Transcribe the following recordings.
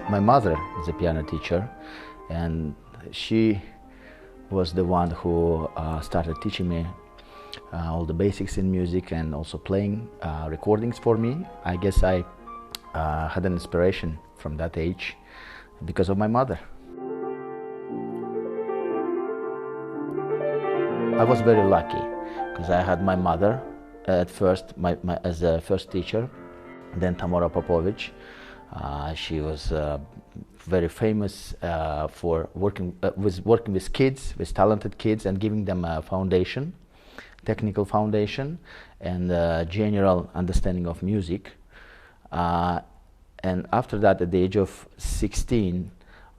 My mother is a piano teacher, and she was the one who started teaching me all the basics in music and also playing recordings for me. I guess I had an inspiration from that age because of my mother. I was very lucky because I had my mother at first as a first teacher, then Tamara Popovic. She was very famous for working with kids, with talented kids, and giving them a foundation, technical foundation, and general understanding of music. And after that, at the age of 16,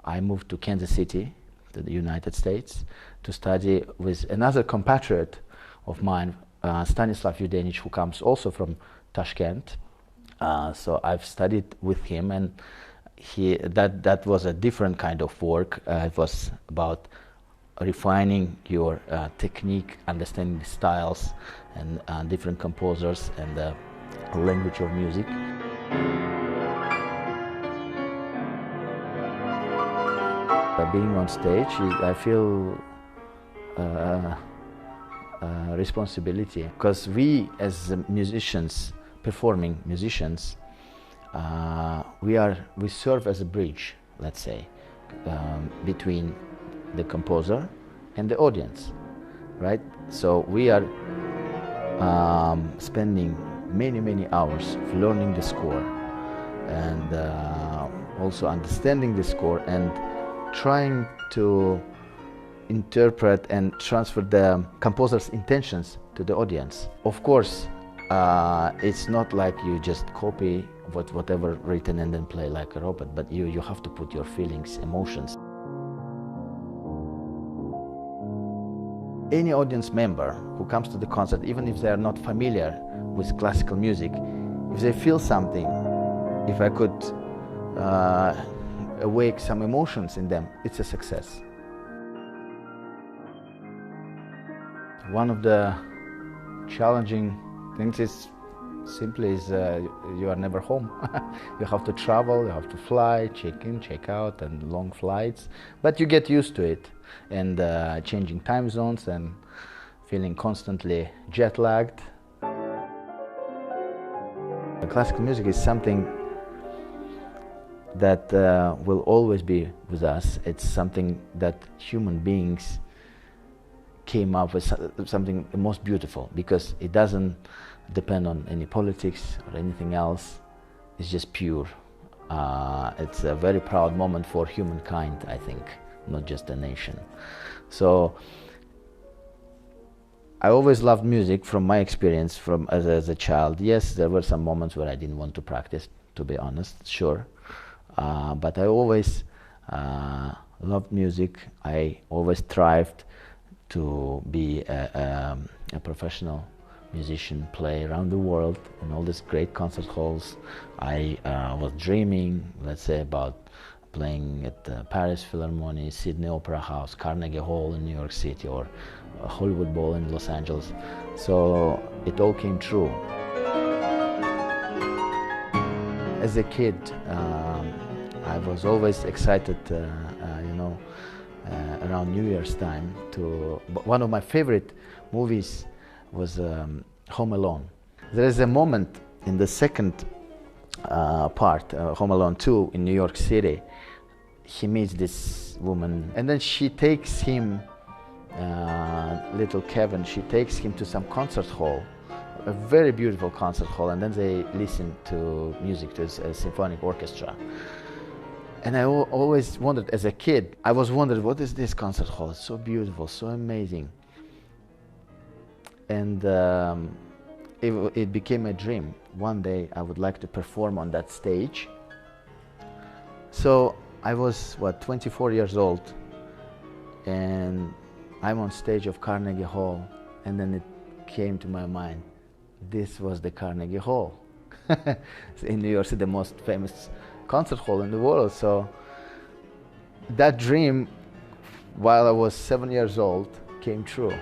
I moved to Kansas City, to the United States, to study with another compatriot of mine, Stanislav Yudenich, who comes also from Taskent. So I've studied with him, and that was a different kind of work. It was about refining your technique, understanding the styles and different composers and the language of music. Being on stage, I feel responsibility, because we as musicians, performing musicians, we serve as a bridge, let's say, between the composer and the audience, right? So we are spending many hours learning the score and also understanding the score and trying to interpret and transfer the composer's intentions to the audience. Of course, it's not like you just copy whatever written and then play like a robot, but you have to put your feelings, emotions. Any audience member who comes to the concert, even if they are not familiar with classical music, if they feel something, if I could awake some emotions in them, it's a success. One of the challenging things is simply you are never home. You have to travel, you have to fly, check in, check out, and long flights. But you get used to it, and changing time zones and feeling constantly jet lagged. Classical music is something that will always be with us. It's something that human beings came up with, something most beautiful, because it doesn't depend on any politics or anything else. It's just pure. It's a very proud moment for humankind, I think, not just a nation. So I always loved music from my experience as a child. Yes, there were some moments where I didn't want to practice, to be honest, sure. But I always loved music. I always strived to be a professional musician, play around the world in all these great concert halls. I was dreaming, let's say, about playing at the Paris Philharmonic, Sydney Opera House, Carnegie Hall in New York City, or Hollywood Bowl in Los Angeles. So it all came true. As a kid, I was always excited, around New Year's time. One of my favorite movies was Home Alone. There is a moment in the second part, Home Alone 2, in New York City. He meets this woman, and then she takes him, little Kevin, she takes him to some concert hall, a very beautiful concert hall, and then they listen to music, to a symphonic orchestra. And I always wondered, as a kid, I was wondering, what is this concert hall? It's so beautiful, so amazing. And it became a dream. One day I would like to perform on that stage. So I was, 24 years old, and I'm on stage of Carnegie Hall, and then it came to my mind, this was the Carnegie Hall. In New York City, the most famous concert hall in the world. So that dream, while I was 7 years old, came true.